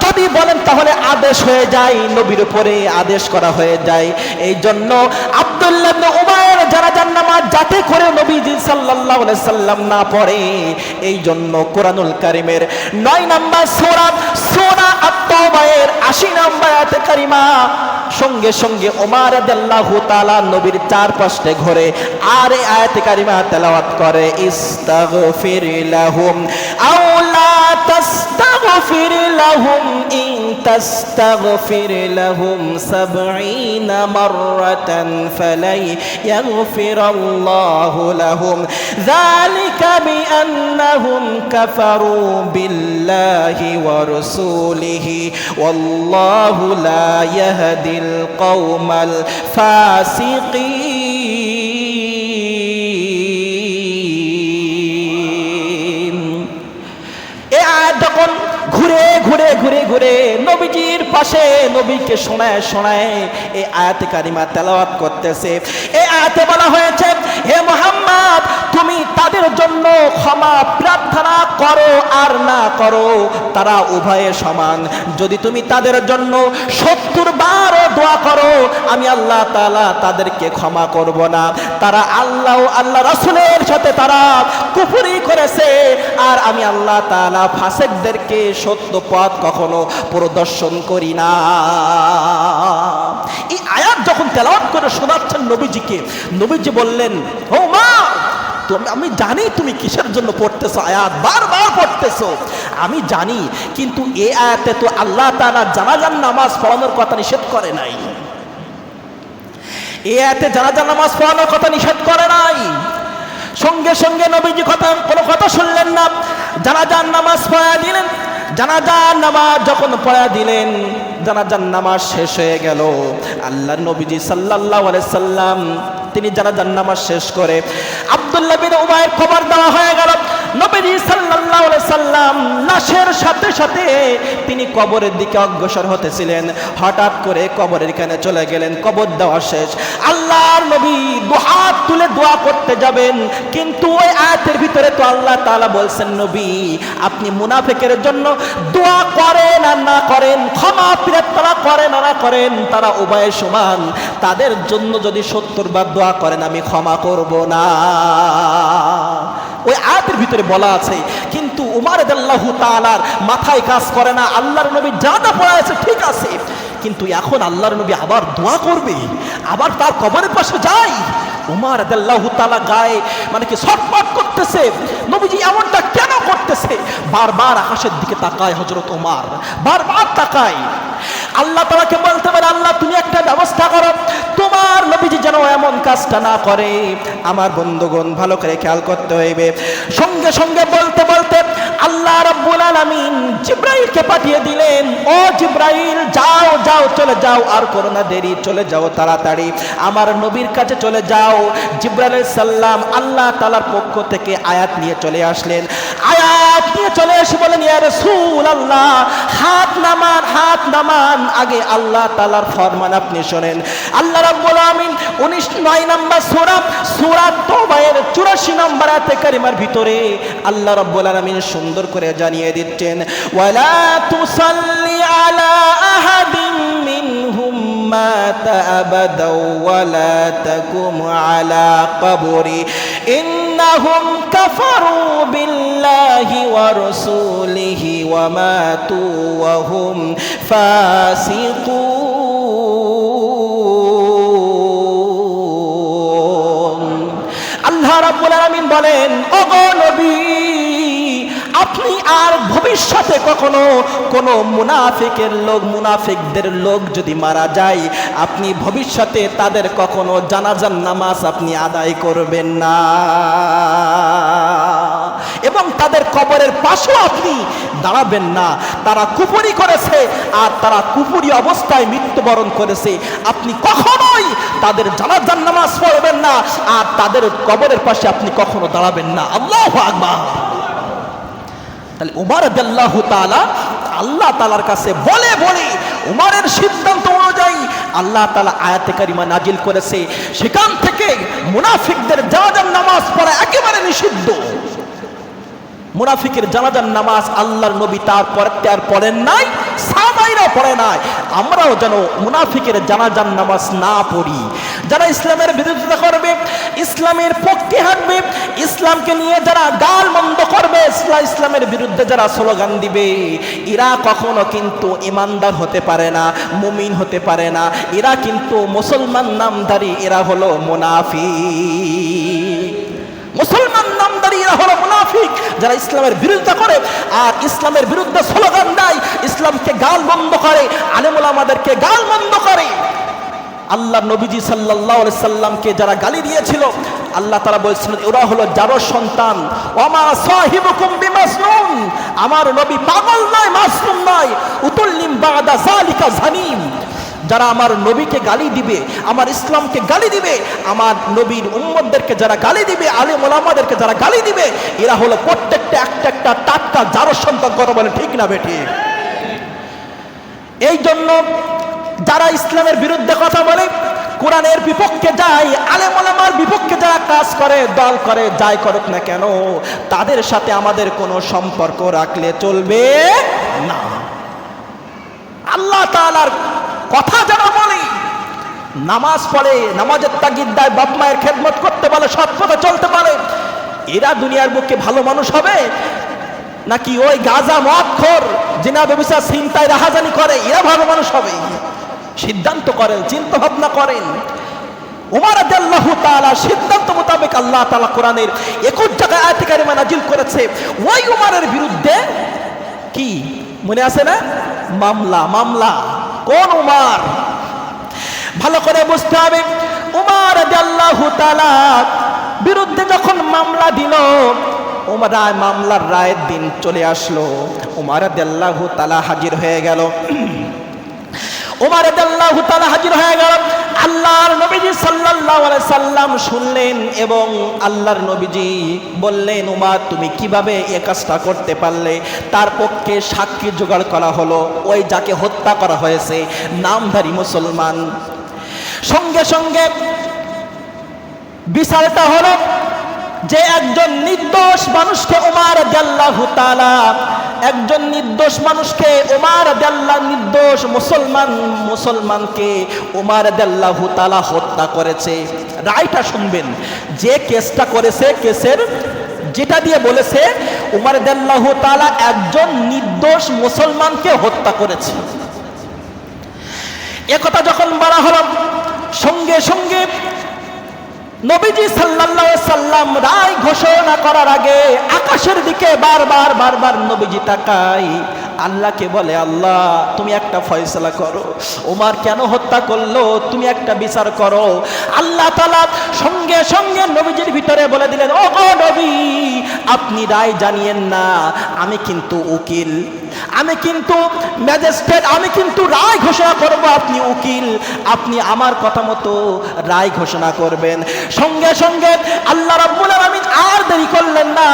যদি বলেন তাহলে আদেশ হয়ে যায়, নবীর উপরে আদেশ করা হয়ে যায়। এই জন্য আব্দুল্লাহ বিন উবাইয়ের জানাজার নামাজ যাতে করে নবীজি সাল্লাল্লাহু আলাইহি সাল্লাম না পড়ে, এই জন্য কোরআনুল কারীমের 9 নম্বর সূরা আত-তাওবায়ের 80 নম্বর আয়াতে কারিমা সঙ্গে সঙ্গে ওমর রাদিয়াল্লাহু তাআলা নবীর চারপাশে ঘুরে আর এই আয়াতে কারিমা তেলাওয়াত করে, ইস্তাগফির লাহুম আও লা تستغفر لهم إن تستغفر لهم 70 مرة فلن يغفر الله لهم ذلك بأنهم كفروا بالله ورسوله والله لا يهدي القوم الفاسقين যখন ঘুরে ঘুরে ঘুরে ঘুরে নবীজির পাশে নবীকে শোনায় শোনায় এই আয়াতে কারিমা তেলাওয়াত করতেছে। এই আয়াতে বলা হয়েছে, হে মুহাম্মদ তুমি তাদের জন্য ক্ষমা প্রার্থনা করো আর না করো তারা উভয়ে সমান। যদি তুমি তাদের জন্য 70 বারও দোয়া করো আমি আল্লাহ তাআলা তাদেরকে ক্ষমা করব না। তারা আল্লাহ ও আল্লাহ রাসূলের সাথে তারা কুফরি করেছে, আর আমি আল্লাহ তাআলা ফাসিকদেরকে সত্য পথ কখনো প্রদর্শন করি না। এই আয়াত যখন তেলাওয়াত করে শোনাচ্ছেন নবীজিকে, নবীজি বললেন, ও মা আমি জানি তুমি কিসের জন্য পড়তেছো, আয়াত বারবার পড়তেছো আমি জানি, কিন্তু এই আয়াতে তো আল্লাহ তাআলা জানাজার নামাজ পড়ানোর কথা নিষেধ করে নাই। এই আয়াতে জানাজার নামাজ পড়ানোর কথা নিষেধ করে নাই। সঙ্গে সঙ্গে নবীজি কোনো কথা শুনলেন না, জানাজার নামাজ পড়া দিলেন। জানাজার নামাজ যখন পড়া দিলেন, জানাজার নামাজ শেষ হয়ে গেল। আল্লাহর নবীজি সাল্লাল্লাহু আলাইহি সাল্লাম তিনি জানাজার নামাজ শেষ করে আব্দুল্লাহ বিন উবাইয়ের খবর দেওয়া হয়ে গেল। নবীজি সাল্লাল্লাহু আলাইহি সাল্লাম লাশের সাথে সাথে তিনি কবরের দিকে অগ্রসর হতেছিলেন। হঠাৎ করে কবরের কাছে চলে গেলেন। কবর দেওয়া শেষ, আল্লাহর নবী দুহাত তুলে দোয়া করতে যাবেন, কিন্তু ওই আয়াতের ভিতরে তো আল্লাহ তাআলা বলছেন, নবী আপনি মুনাফিকের জন্য দোয়া করেন আর না করেন, ক্ষমা প্রার্থনা করেন আর না করেন, তারা উভয়ে সমান। তাদের জন্য যদি 70 বার দোয়া করেন আমি ক্ষমা করব না। ওই আয়াতের ভিতরে বলা আছে, কিন্তু উমর রাদিয়াল্লাহু তাআলার মাথায় কাজ করে না। আল্লাহর নবী যা যা পড়া আছে ঠিক আছে, কিন্তু এখন আল্লাহর নবী আবার দোয়া করবে, আবার তার কবরের পাশে যায়। উমর রাদিয়াল্লাহু তাআলা গায়ে মানে কি ছটফট করতেছে, নবীজি এমনটা কেন করতেছে? বারবার আকাশের দিকে তাকায় হযরত ওমর, বারবার তাকায়। আল্লাহ তাআলাকে বলতে পারে, আল্লাহ তুমি একটা ব্যবস্থা করো, তোমার নবীজি যেন এমন কাজটা না করে। আমার বন্ধুগণ ভালো করে খেয়াল করতে হইবে। সঙ্গে সঙ্গে বলতে বলতে আল্লাহ রাব্বুল আলামিন জিবরাইলকে পাঠিয়ে দিলেন, ও জিবরাইল যাও যাও চলে যাও, আর করো না দেরি, চলে যাও তাড়াতাড়ি আমার নবীর কাছে চলে যাও। জিবরাইল আলাইহিস সালাম আল্লাহ তাআলার পক্ষ থেকে আয়াত নিয়ে চলে আসলেন। আয়াত নিয়ে চলে এসে বলেন, ইয়া রাসূলুল্লাহ হাত নামান, হাত নামান, আগে আল্লাহ তাআলার ফরমান আপনি শুনেন। আল্লাহ রাব্বুল আলামিন 9 নম্বর সূরা তাওবার 84 নম্বর আয়াতে কারিমার ভিতরে আল্লাহ রাব্বুল আলামিন সুন্দর করে জানিয়ে দিচ্ছেন, ওয়ালা তুসাল্লি আলা আহাদিন মিনহুম মাতা আবাদা ওয়ালা তাকুম আলা কবরি ইন্নাহুম কাফারু বিল্লাহি ওয়া রাসূলিহি ওয়া মাতু ওয়া হুম ফাসিকুন। আল্লাহ রাব্বুল আলামিন বলেন, ওগো নবী আপনি আর ভবিষ্যতে কখনো কোনো মুনাফিকের লোক, মুনাফিকদের লোক যদি মারা যায়, আপনি ভবিষ্যতে তাদের কখনো জানাজার নামাজ আপনি আদায় করবেন না, এবং তাদের কবরের পাশেও আপনি দাঁড়াবেন না। তারা কুফরি করেছে আর তারা কুফরি অবস্থায় মৃত্যুবরণ করেছে, আপনি কখনোই তাদের জানাজার নামাজ পড়বেন না, আর তাদের কবরের পাশে আপনি কখনো দাঁড়াবেন না। আল্লাহু আকবার। তাহলে উমর রাদিয়াল্লাহু তাআলা আল্লাহ তাআলার কাছে বলে বলে উমরের সিদ্ধান্ত অনুযায়ী আল্লাহ তাআলা আয়াতে কারিমা নাজিল করেছে। সেখান থেকে মুনাফিকদের জানাজার নামাজ পড়া একেবারে নিষিদ্ধ। মুনাফিকের জানাজার নামাজ আল্লাহর নবী তারপর আর পড়েন নাই, সাহাবাইরাও পড়ে নাই। আমরাও যেন মুনাফিকের জানাজার নামাজ না পড়ি। যারা ইসলামের বিরোধিতা করবে, ইসলামের পক্ষে হাঁটবে, ইসলামকে নিয়ে যারা গাল মন্দ করবে, ইসলামের বিরুদ্ধে যারা স্লোগান দিবে, এরা কখনো কিন্তু ইমানদার হতে পারে না, মুমিন হতে পারে না। এরা কিন্তু মুসলমান নামধারী, এরা হলো মুনাফিক। মুসলমান নামধারী এরা হলো মুনাফিক। মুনাফিক, যারা ইসলামের বিরোধিতা করে আর ইসলামের বিরুদ্ধে স্লোগান দেয়, ইসলামকে গাল বন্ধ করে, আলেম ওলামাদেরকে গাল বন্ধ করে। আল্লাহ নবীজি সাল্লাল্লাহু আলাইহি সাল্লামকে যারা গালি দিয়েছিল, আল্লাহ তাআলা বলছিলেন ওরা হলো জারোর সন্তান। ওমা সাহিবুকুম বিমাসনুন, আমার নবী পাগল নয়, মাসনুন নয়। উতুল্লিম বাদা যালিকা জানিম, যারা আমার নবীকে গালি দিবে, আমার ইসলামকে গালি দিবে, আমার নবীর উম্মতদেরকে যারা গালি দিবে, আলেম ওলামাদেরকে যারা গালি দিবে, এরা হলো প্রত্যেকটা একটা টাটকা জারোর সন্তান। কথা বলে ঠিক না বেঠিক? এই জন্য যারা ইসলামের বিরুদ্ধে কথা বলে, কোরআনের বিপক্ষে যায়, আলেম ওলামার বিপক্ষে যারা কাজ করে, দল করে, যাই করুক না কেন, তাদের সাথে আমাদের কোনো সম্পর্ক রাখলে চলবে না। আল্লাহ তাআলার কথা যারা বলে, নামাজ পড়ে, নামাজের তাগিদ দেয়, বাপ মায়ের খেদমত করতে বলে, সৎ পথে চলতে পারে, এরা দুনিয়ার বুকে ভালো মানুষ হবে? নাকি ওই গাঁজা মদখোর, জিনা ব্যভিচার ছিনতাই রাহাজানি করে, এরা ভালো মানুষ হবে? সিদ্ধান্ত করেন, চিন্তা ভাবনা করেন। উমর রাদিয়াল্লাহু তাআলা সিদ্ধান্ত মোতাবেক আল্লাহ তাআলা কোরআনের 21 জায়গায় আয়াত কারিমা নাজিল করেছে। ওই উমরের বিরুদ্ধে কি মনে আছে না? মামলা। কোন উমর? ভালো করে বুঝতে হবে। উমর রাদিয়াল্লাহু তাআলা বিরুদ্ধে যখন মামলা দিল, উমর মামলার রায়ের দিন চলে আসলো, উমর রাদিয়াল্লাহু তাআলা হাজির হয়ে গেল। উমর রাদিয়াল্লাহু তাআলা হাজির হয়ে গেল। আল্লাহর নবীজি সাল্লাল্লাহু আলাইহি সাল্লাম শুনলেন এবং আল্লাহর নবীজি বললেন, উমর তুমি কিভাবে এই কাজটা করতে পারলে? তার পক্ষে সাক্ষী জোগাড় করা হলো, ওই যাকে হত্যা করা হয়েছে নামধারী মুসলমান। সঙ্গে সঙ্গে বিচারটা হলো যে একজন নির্দোষ মানুষকে উমর রাদিয়াল্লাহু তাআলা, একজন নির্দোষ মানুষকে উমর রাদিয়াল্লাহু, নির্দোষ মুসলমানকে উমর রাদিয়াল্লাহু তাআলা হত্যা করেছে। রায়টা শুনবেন, যে কেসটা করেছে, কেসের যেটা দিয়ে বলেছে উমর রাদিয়াল্লাহু তাআলা একজন নির্দোষ মুসলমানকে হত্যা করেছে। একথা যখন বলা হলো, সঙ্গে সঙ্গে নবীজি সাল্লাল্লাহু আলাইহি সাল্লাম রায় ঘোষণা করার আগে আকাশের দিকে বারবার নবীজি তাকায়, আল্লাহকে বলে, আল্লাহ তুমি একটা ফয়সালা করো, ওমর কেন হত্যা করলো তুমি একটা বিচার করো। আল্লাহ তাআলা সঙ্গে সঙ্গে নবীজির ভিতরে বলে দিলেন, ও গো নবী, আপনি রায় জানিয়েন না, আমি কিন্তু উকিল, আমি কিন্তু ম্যাজিস্ট্রেট, আমি কিন্তু রায় ঘোষণা করব, আপনি উকিল, আপনি আমার কথা মতো রায় ঘোষণা করবেন। সঙ্গে সঙ্গে আল্লাহ রাব্বুল আলামিন আর দেরি করলেন না,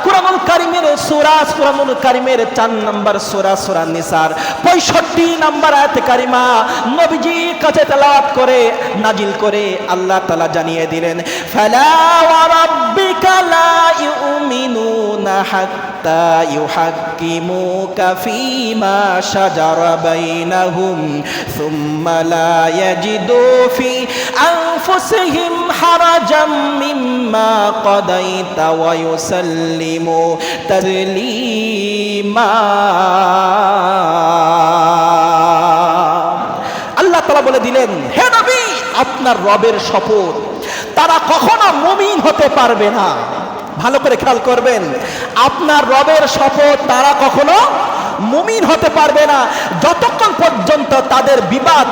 কুরআনুল কারীমের সূরা 4 নম্বর সূরা নিসার 65 নম্বর আয়াত কারিমা নবীজির কাছে তেলাওয়াত করে নাজিল করে আল্লাহ তাআলা জানিয়ে দিলেন, ফালা ওয়া রাব্বিকা লা ইউমিনুনা হাত্তা ইউহাক্কিমুকা ফীমা শাজারা বাইনাহুম সুম্মা লা ইয়াজিদু ফি আনফুসিহিম হারাজাম মিম্মা কাদাইতা ওয়া ইউসাল্লিমু তাসলিমা। আল্লাহ তাআলা বলে দিলেন, হে নবী, আপনার রবের শপথ, তারা কখনো মুমিন হতে পারবে না। ভালো করে খেয়াল করবেন, আপনার রবের শপথ, তারা কখনো মুমিন হতে পারবে না যতক্ষণ পর্যন্ত তাদের বিবাদ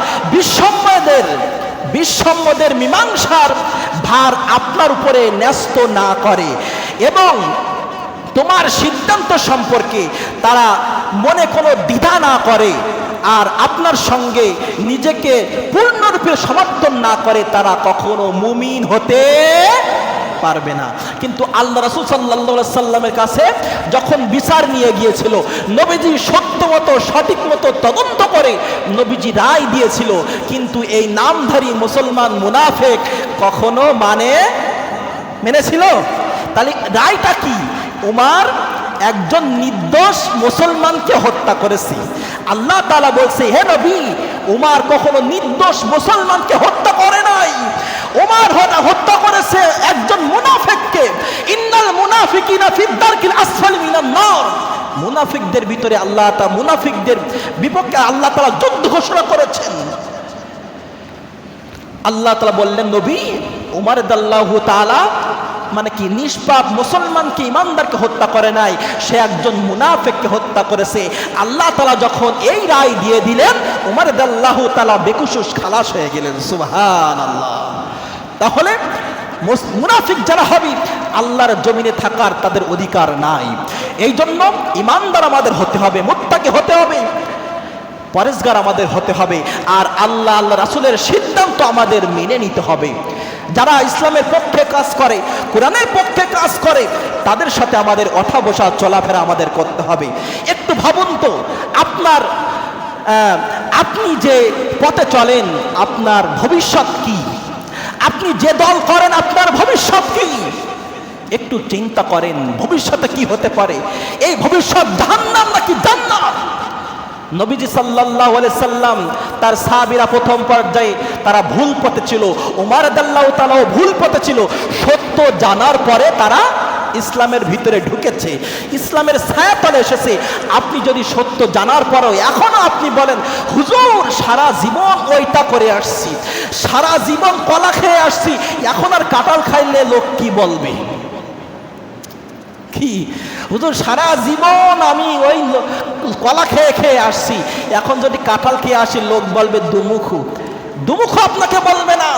বিসম্মদের মীমাংসার ভার আপনার উপরে ন্যস্ত না করে এবং তোমার সিদ্ধান্ত সম্পর্কে তারা মনে কোনো দ্বিধা না করে আর আপনার সঙ্গে নিজেকে পূর্ণরূপে সমর্থন না করে, তারা কখনো মুমিন হতে পারবে না। কিন্তু আল্লাহ রাসূল সাল্লাল্লাহু আলাইহি সাল্লামের কাছে যখন বিচার নিয়ে গিয়েছিল, নবীজি সত্যমতো সঠিক মতো তদন্ত করে নবীজি রায় দিয়েছিল, কিন্তু এই নামধারী মুসলমান মুনাফিক কখনো মেনেছিল? তাহলে রায়টা কি? উমর একজন নির্দোষ মুসলমানকে হত্যা করেছে। আল্লাহ তাআলা বলছে, হে নবী, উমর কখনো নির্দোষ মুসলমানকে হত্যা করে নাই, উমর হত্যা করেছে একজন মুনাফিককে। ইন্নাল মুনাফিকিনা ফি দারকিল আসফালি মিনান নার, মুনাফিকদের ভিতরে আল্লাহ তাআলা, মুনাফিকদের বিপক্ষে আল্লাহ তাআলা যুদ্ধ ঘোষণা করেছেন। আল্লাহ তাআলা বললেন, নবী, উমর রাদিয়াল্লাহু তাআলা মানে কি নিষ্পাপ মুসলমানকে ইমানদারকে হত্যা করে নাই, সে একজন মুনাফিককে হত্যা করেছে। আল্লাহ তাআলা যখন এই রায় দিয়ে দিলেন, উমর রাদিয়াল্লাহু তাআলা বেকুসুস খালাস হয়ে গেলেন। সুবহানাল্লাহ। তাহলে মুনাফিক যারা হবে আল্লাহর জমিনে থাকার তাদের অধিকার নাই। এই জন্য ইমানদার আমাদের হতে হবে, মুত্তাকি হতে হবে, পরেজগার আমাদের হতে হবে, আর আল্লাহ রাসূলের সিদ্ধান্ত আমাদের মেনে নিতে হবে। যারা ইসলামের পক্ষে কাজ করে, কোরআনের পক্ষে কাজ করে, তাদের সাথে আমাদের ওঠা বসা চলাফেরা আমাদের করতে হবে। একটু ভাবুন তো, আপনি যে পথে চলেন আপনার ভবিষ্যৎ কি? আপনি যে দল করেন আপনার ভবিষ্যৎ কি? একটু চিন্তা করেন ভবিষ্যতে কি হতে পারে। এই ভবিষ্যৎ জাহান্নাম নাকি জান্নাত? নবীজি সাল্লাল্লাহু আলাইহি সাল্লাম তার সাহাবীরা প্রথম পর্যায়ে তারা ভুল পথে ছিল, ওমর রাদিয়াল্লাহু তাআলাও ভুল পথে ছিল। সত্য জানার পরে তারা ইসলামের ভিতরে ঢুকেছে, ইসলামের ছায়াতলে এসেছে। আপনি যদি সত্য জানার পরেও এখনো আপনি বলেন হুজুর সারা জীবন ওইটা করে আসছি, সারা জীবন কলা খেয়ে আসছি, এখন আর কাঁঠাল খাইলে লোক কি বলবে? কি হুজুর সারা জীবন আমি ওই কলা খেয়ে খেয়ে আসছি, এখন যদি কাঁঠাল খেয়ে আসি লোক বলবে দুমুখু। দুমুখু আপনাকে বলবে না।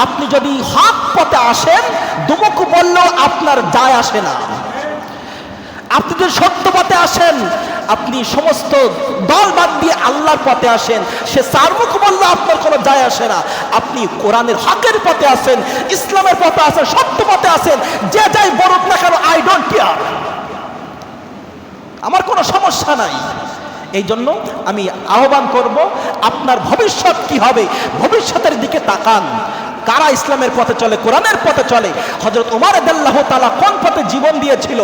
আপনি যদি হক পথে আসেন, দুমুখু বললেও আপনার যায় আসে না। আপনি যদি সত্য পথে আসেন, আপনি সমস্ত দল বাদ দিয়ে আল্লাহর পথে আসেন, সে চারমুখ বললে আপনার কোনো যায় আসে না। আপনি কোরআনের হকের পথে আসেন, ইসলামের পথে আসেন, সত্য পথে আসেন, যে যাই বলুক না কেন আই ডোন্ট কেয়ার, আমার কোনো সমস্যা নাই। এই জন্য আমি আহ্বান করব, আপনার ভবিষ্যৎ কি হবে ভবিষ্যতের দিকে তাকান। কারা ইসলামের পথে চলে, কোরআনের পথে চলে? হযরত ওমর রাদিয়াল্লাহু তাআলা কোন পথে জীবন দিয়েছিল?